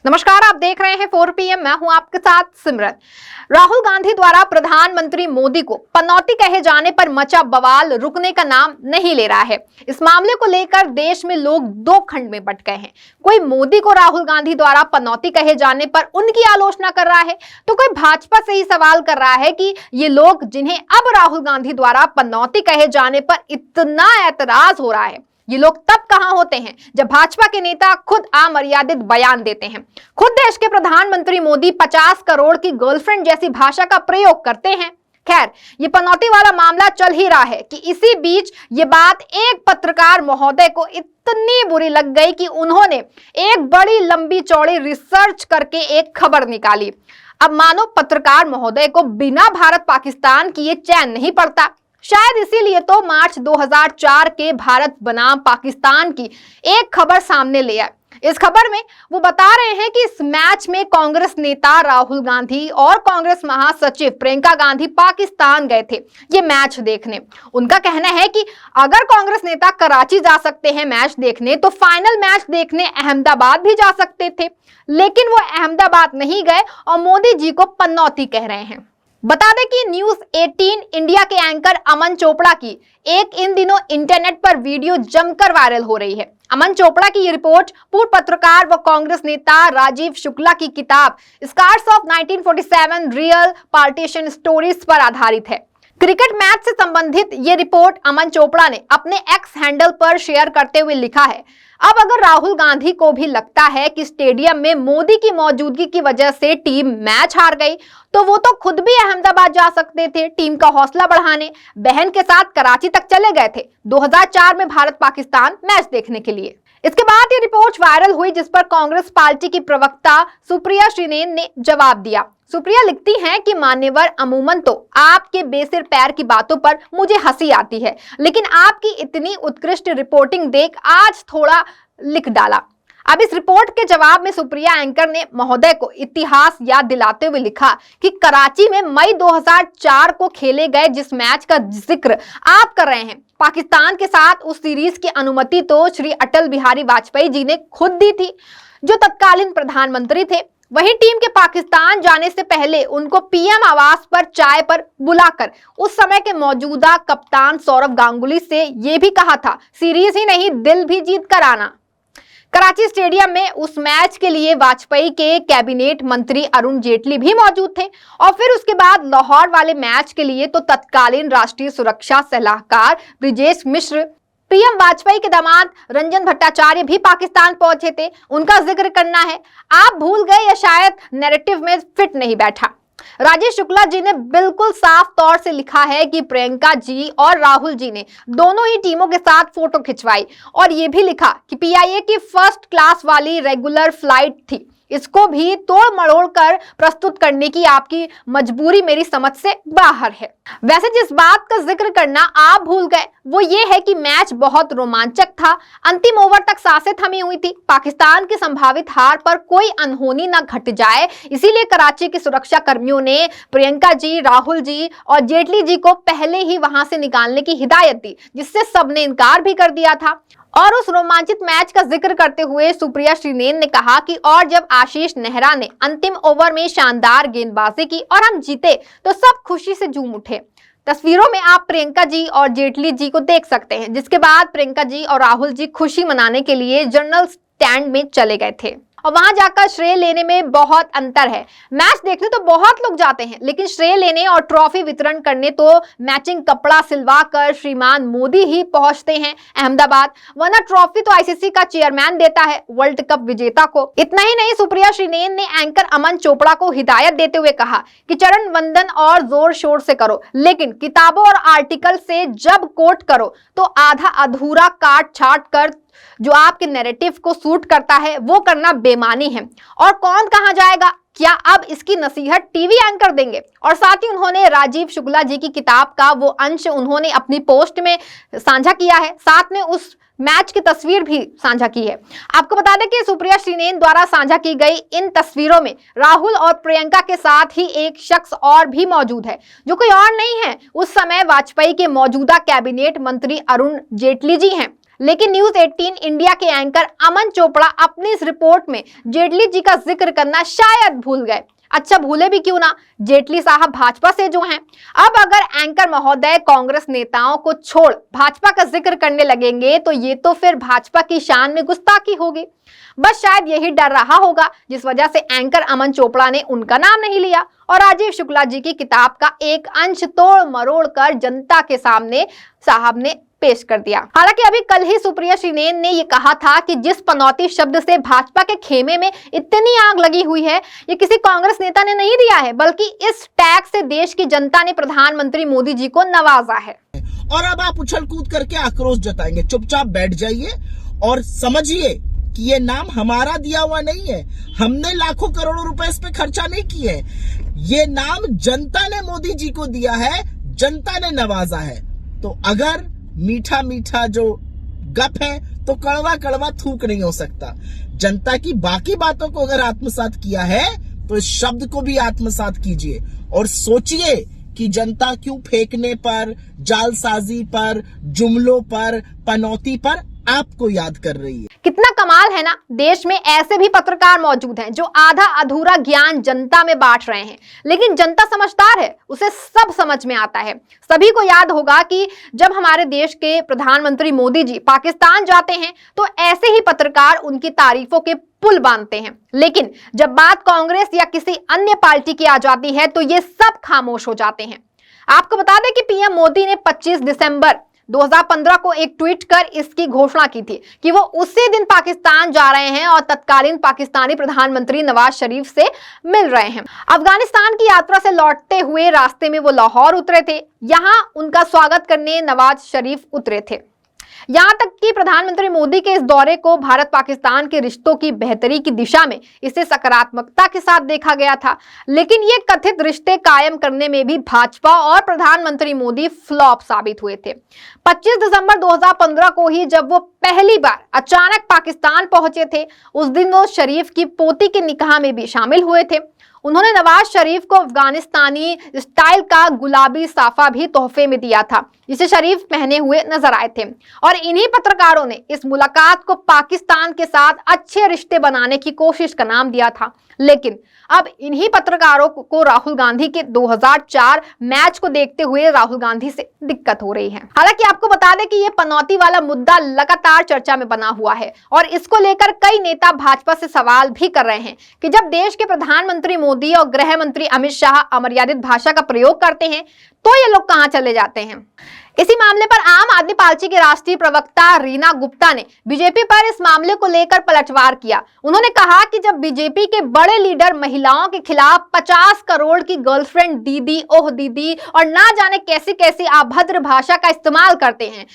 नमस्कार, आप देख रहे हैं 4 PM। मैं हूं आपके साथ सिमरन। राहुल गांधी द्वारा प्रधानमंत्री मोदी को पनौती कहे जाने पर मचा बवाल रुकने का नाम नहीं ले रहा है। इस मामले को लेकर देश में लोग दो खंड में बंट गए हैं। कोई मोदी को राहुल गांधी द्वारा पनौती कहे जाने पर उनकी आलोचना कर रहा है, तो कोई भाजपा से ही सवाल कर रहा है कि ये लोग जिन्हें अब राहुल गांधी द्वारा पनौती कहे जाने पर इतना ऐतराज हो रहा है, ये लोग तब कहां होते हैं जब भाजपा के नेता खुद अमर्यादित बयान देते हैं। खुद देश के प्रधानमंत्री मोदी 50 करोड़ की गर्लफ्रेंड जैसी भाषा का प्रयोग करते हैं। खैर, ये पनौती वाला मामला चल ही रहा है कि इसी बीच ये बात एक पत्रकार महोदय को इतनी बुरी लग गई कि उन्होंने एक बड़ी लंबी चौड़ी रिसर्च करके एक खबर निकाली। अब मानो पत्रकार महोदय को बिना भारत पाकिस्तान किए चैन नहीं पड़ता। शायद इसीलिए तो मार्च 2004 के भारत बनाम पाकिस्तान की एक खबर सामने ले आए। इस खबर में वो बता रहे हैं कि इस मैच में कांग्रेस नेता राहुल गांधी और कांग्रेस महासचिव प्रियंका गांधी पाकिस्तान गए थे ये मैच देखने। उनका कहना है कि अगर कांग्रेस नेता कराची जा सकते हैं मैच देखने, तो फाइनल मैच देखने अहमदाबाद भी जा सकते थे, लेकिन वो अहमदाबाद नहीं गए और मोदी जी को पनौती कह रहे हैं। बता दें कि न्यूज 18 इंडिया के एंकर अमन चोपड़ा की एक इन दिनों इंटरनेट पर वीडियो जमकर वायरल हो रही है। अमन चोपड़ा की ये रिपोर्ट पूर्व पत्रकार व कांग्रेस नेता राजीव शुक्ला की किताब scars of 1947 real partition stories पर आधारित है। क्रिकेट मैच से संबंधित ये रिपोर्ट अमन चोपड़ा ने अपने एक्स हैंडल पर शेयर करते हुए लिखा है, अब अगर राहुल गांधी को भी लगता है कि स्टेडियम में मोदी की मौजूदगी की वजह से टीम मैच हार गई, तो वो तो खुद भी अहमदाबाद जा सकते थे टीम का हौसला बढ़ाने। बहन के साथ कराची तक चले गए थे 2004 में भारत पाकिस्तान मैच देखने के लिए। इसके बाद ये रिपोर्ट वायरल हुई, जिस पर कांग्रेस पार्टी की प्रवक्ता सुप्रिया श्रीनेन ने जवाब दिया। सुप्रिया लिखती हैं कि मान्यवर, अमूमन तो आपके बेसिर पैर की बातों पर मुझे हंसी आती है, लेकिन आपकी इतनी उत्कृष्ट रिपोर्टिंग देख आज थोड़ा लिख डाला। अब इस रिपोर्ट के जवाब में सुप्रिया एंकर ने महोदय को इतिहास याद दिलाते हुए लिखा कि कराची में मई 2004 को खेले गए जिस मैच का जिक्र आप कर रहे हैं, पाकिस्तान के साथ उस सीरीज की अनुमति तो श्री अटल बिहारी वाजपेयी जी ने खुद दी थी, जो तत्कालीन प्रधानमंत्री थे। वही टीम के पाकिस्तान जाने से पहले उनको पीएम आवास पर चाय पर बुलाकर उस समय के मौजूदा कप्तान सौरव गांगुली से ये भी कहा था, सीरीज ही नहीं दिल भी जीत कर आना। कराची स्टेडियम में उस मैच के लिए वाजपेयी के कैबिनेट मंत्री अरुण जेटली भी मौजूद थे, और फिर उसके बाद लाहौर वाले मैच के लिए तो तत्कालीन राष्ट्रीय सुरक्षा सलाहकार ब्रिजेश मिश्र, पीएम वाजपेयी के दामाद रंजन भट्टाचार्य भी पाकिस्तान पहुंचे थे। उनका जिक्र करना है, आप भूल गए या शायद नैरेटिव में फिट नहीं बैठा। राजेश शुक्ला जी ने बिल्कुल साफ तौर से लिखा है कि प्रियंका जी और राहुल जी ने दोनों ही टीमों के साथ फोटो खिंचवाई, और ये भी लिखा कि पीआईए की फर्स्ट क्लास वाली रेगुलर फ्लाइट थी, इसको भी तोड़ मरोड़ कर प्रस्तुत करने की आपकी मजबूरी मेरी समझ से बाहर है। वैसे जिस बात का जिक्र करना आप भूल गए वो ये है कि मैच बहुत रोमांचक था, अंतिम ओवर तक सांसें थमी हुई थी। पाकिस्तान की संभावित हार पर कोई अनहोनी न घट जाए, इसीलिए कराची के सुरक्षा कर्मियों ने प्रियंका जी, राहुल जी और जेटली जी को पहले ही वहां से निकालने की हिदायत दी, जिससे सबने इनकार भी कर दिया था। और उस रोमांचित मैच का जिक्र करते हुए सुप्रिया श्रीनेन ने कहा कि और जब आशीष नेहरा ने अंतिम ओवर में शानदार गेंदबाजी की और हम जीते, तो सब खुशी से झूम उठे। तस्वीरों में आप प्रियंका जी और जेटली जी को देख सकते हैं, जिसके बाद प्रियंका जी और राहुल जी खुशी मनाने के लिए जनरल स्टैंड में चले गए थे, और वहां जाकर श्रेय लेने में बहुत अंतर है। मैच देखने तो बहुत लोग जाते हैं, लेकिन श्रेय लेने और ट्रॉफी वितरण करने तो मैचिंग कपड़ा सिलवा कर श्रीमान मोदी ही पहुंचते हैं अहमदाबाद, वरना ट्रॉफी तो आईसीसी का चेयरमैन देता है वर्ल्ड कप विजेता को। इतना ही नहीं, सुप्रिया श्रीनेन ने एंकर अमन चोपड़ा को हिदायत देते हुए कहा कि चरण वंदन और जोर शोर से करो, लेकिन किताबों और आर्टिकल से जब कोट करो तो आधा अधूरा काट छाट कर जो आपके नैरेटिव को सूट करता है वो करना बेमानी है। और कौन कहां जाएगा, क्या अब इसकी नसीहत टीवी एंकर देंगे? और साथ ही उन्होंने राजीव शुक्ला जी की किताब का वो अंश उन्होंने अपनी पोस्ट में साझा किया है, साथ में उस मैच की तस्वीर भी साझा की है। आपको बता दें कि सुप्रिया श्रीनेन द्वारा साझा की गई इन तस्वीरों में राहुल और प्रियंका के साथ ही एक शख्स और भी मौजूद है, जो कोई और नहीं है, उस समय वाजपेयी के मौजूदा कैबिनेट मंत्री अरुण जेटली जी हैं। लेकिन न्यूज 18 इंडिया के एंकर अमन चोपड़ा अपनी इस रिपोर्ट में जेटली जी का जिक्र करना शायद भूल गए। अच्छा, भूले भी क्यों ना, जेटली साहब भाजपा से जो हैं। अब अगर एंकर महोदय कांग्रेस नेताओं को छोड़ भाजपा का जिक्र करने लगेंगे तो ये तो फिर भाजपा की शान में गुस्ताखी होगी। बस शायद यही डर रहा होगा, जिस वजह से एंकर अमन चोपड़ा ने उनका नाम नहीं लिया और राजीव शुक्ला जी की किताब का एक अंश तोड़ मरोड़ कर जनता के सामने साहब ने पेश कर दिया। हालांकि अभी कल ही सुप्रिया श्रीनेन ने ये कहा था कि जिस पनौती शब्द से भाजपा के खेमे में इतनी आग लगी हुई है, ये किसी कांग्रेस नेता ने नहीं दिया है, बल्कि इस टैग से देश की जनता ने प्रधानमंत्री मोदी जी को नवाजा है। और अब आप उछल कूद करके आक्रोश जताएंगे। चुपचाप बैठ जाइए और समझिए कि ये नाम हमारा दिया हुआ नहीं है, हमने लाखों करोड़ों रुपए इस पे खर्चा नहीं किए। ये नाम जनता ने मोदी जी को दिया है, जनता ने नवाजा है। तो अगर मीठा मीठा जो गप है तो कड़वा कड़वा थूक नहीं हो सकता। जनता की बाकी बातों को अगर आत्मसात किया है तो इस शब्द को भी आत्मसात कीजिए और सोचिए कि जनता क्यों फेंकने पर, जालसाजी पर, जुमलों पर, पनौती पर आपको याद कर रही है। कितना कमाल है ना, देश में ऐसे भी पत्रकार मौजूद हैं जो आधा अधूरा ज्ञान जनता में बांट रहे हैं, लेकिन जनता समझदार है, उसे सब समझ में आता है। सभी को याद होगा कि जब हमारे देश के प्रधानमंत्री मोदी जी पाकिस्तान जाते हैं तो ऐसे ही पत्रकार उनकी तारीफों के पुल बांधते हैं, लेकिन जब बात कांग्रेस या किसी अन्य पार्टी की आ जाती है तो ये सब खामोश हो जाते हैं। आपको बता दें कि पीएम मोदी ने 25 दिसंबर 2015 को एक ट्वीट कर इसकी घोषणा की थी कि वो उसी दिन पाकिस्तान जा रहे हैं और तत्कालीन पाकिस्तानी प्रधानमंत्री नवाज शरीफ से मिल रहे हैं। अफगानिस्तान की यात्रा से लौटते हुए रास्ते में वो लाहौर उतरे थे। यहां उनका स्वागत करने नवाज शरीफ उतरे थे। यहां तक कि प्रधानमंत्री मोदी के इस दौरे को भारत पाकिस्तान के रिश्तों की बेहतरी की दिशा में इसे सकारात्मकता के साथ देखा गया था, लेकिन ये कथित रिश्ते कायम करने में भी भाजपा और प्रधानमंत्री मोदी फ्लॉप साबित हुए थे। 25 दिसंबर 2015 को ही जब वो पहली बार अचानक पाकिस्तान पहुंचे थे, उस दिन वो शरीफ की पोती के निकाह में भी शामिल हुए थे। उन्होंने नवाज शरीफ को अफगानिस्तानी स्टाइल का गुलाबी साफा भी तोहफे में दिया था, जिसे शरीफ पहने हुए नजर आए थे। और इन्हीं पत्रकारों ने इस मुलाकात को पाकिस्तान के साथ अच्छे रिश्ते बनाने की कोशिश का नाम दिया था। लेकिन अब इन्हीं पत्रकारों को राहुल गांधी के 2004 मैच को देखते हुए राहुल गांधी से दिक्कत हो रही है। हालांकि आपको बता दें कि ये पनौती वाला मुद्दा लगातार चर्चा में बना हुआ है और इसको लेकर कई नेता भाजपा से सवाल भी कर रहे हैं कि जब देश के प्रधानमंत्री मोदी और गृह मंत्री अमित शाह अमर्यादित भाषा का प्रयोग करते हैं तो ये लोग कहां चले जाते हैं। इसी मामले पर आम आदमी पार्टी के राष्ट्रीय प्रवक्ता रीना गुप्ता ने बीजेपी पर इस मामले को लेकर पलटवार किया। उन्होंने कहा कि जब बीजेपी के बड़े लीडर महिलाओं के खिलाफ 50 करोड़ की गर्लफ्रेंड दीदी, ओह दीदी और ना जाने कैसी कैसी अभद्र भाषा का इस्तेमाल करते हैं,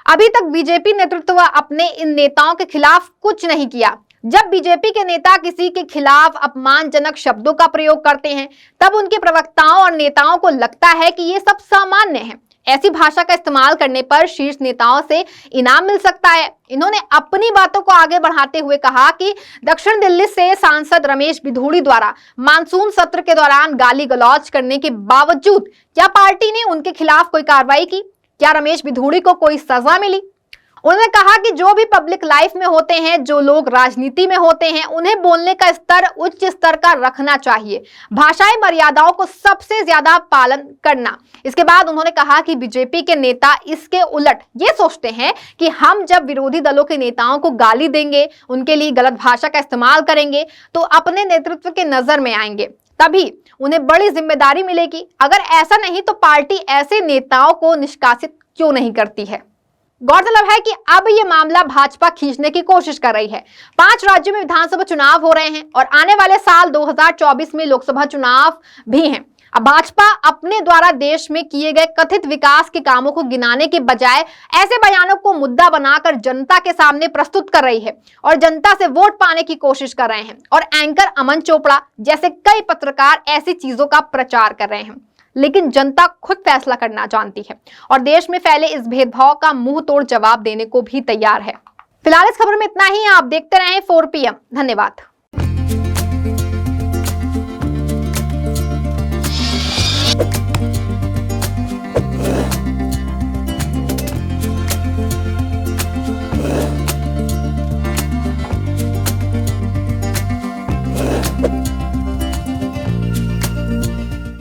अभी तक बीजेपी नेतृत्व अपने इन नेताओं के खिलाफ कुछ नहीं किया। जब बीजेपी के नेता किसी के खिलाफ अपमानजनक शब्दों का प्रयोग करते हैं तब उनके प्रवक्ताओं और नेताओं को लगता है कि ये सब सामान्य है। ऐसी भाषा का इस्तेमाल करने पर शीर्ष नेताओं से इनाम मिल सकता है। इन्होंने अपनी बातों को आगे बढ़ाते हुए कहा कि दक्षिण दिल्ली से सांसद रमेश बिधूड़ी द्वारा मानसून सत्र के दौरान गाली गलौज करने के बावजूद क्या पार्टी ने उनके खिलाफ कोई कार्रवाई की? क्या रमेश बिधूड़ी को कोई सजा मिली? उन्होंने कहा कि जो भी पब्लिक लाइफ में होते हैं, जो लोग राजनीति में होते हैं, उन्हें बोलने का स्तर उच्च स्तर का रखना चाहिए, भाषाई मर्यादाओं को सबसे ज्यादा पालन करना। इसके बाद उन्होंने कहा कि बीजेपी के नेता इसके उलट ये सोचते हैं कि हम जब विरोधी दलों के नेताओं को गाली देंगे, उनके लिए गलत भाषा का इस्तेमाल करेंगे तो अपने नेतृत्व के नजर में आएंगे, तभी उन्हें बड़ी जिम्मेदारी मिलेगी। अगर ऐसा नहीं तो पार्टी ऐसे नेताओं को निष्कासित क्यों नहीं करती है। गौरतलब है कि अब ये मामला भाजपा खींचने की कोशिश कर रही है। 5 राज्यों में विधानसभा चुनाव हो रहे हैं और आने वाले साल 2024 में लोकसभा चुनाव भी हैं। अब भाजपा अपने द्वारा देश में किए गए कथित विकास के कामों को गिनाने के बजाय ऐसे बयानों को मुद्दा बनाकर जनता के सामने प्रस्तुत कर रही है और जनता से वोट पाने की कोशिश कर रहे हैं। और एंकर अमन चोपड़ा जैसे कई पत्रकार ऐसी चीजों का प्रचार कर रहे हैं, लेकिन जनता खुद फैसला करना जानती है और देश में फैले इस भेदभाव का मुंह तोड़ जवाब देने को भी तैयार है। फिलहाल इस खबर में इतना ही। आप देखते रहें 4 PM। धन्यवाद।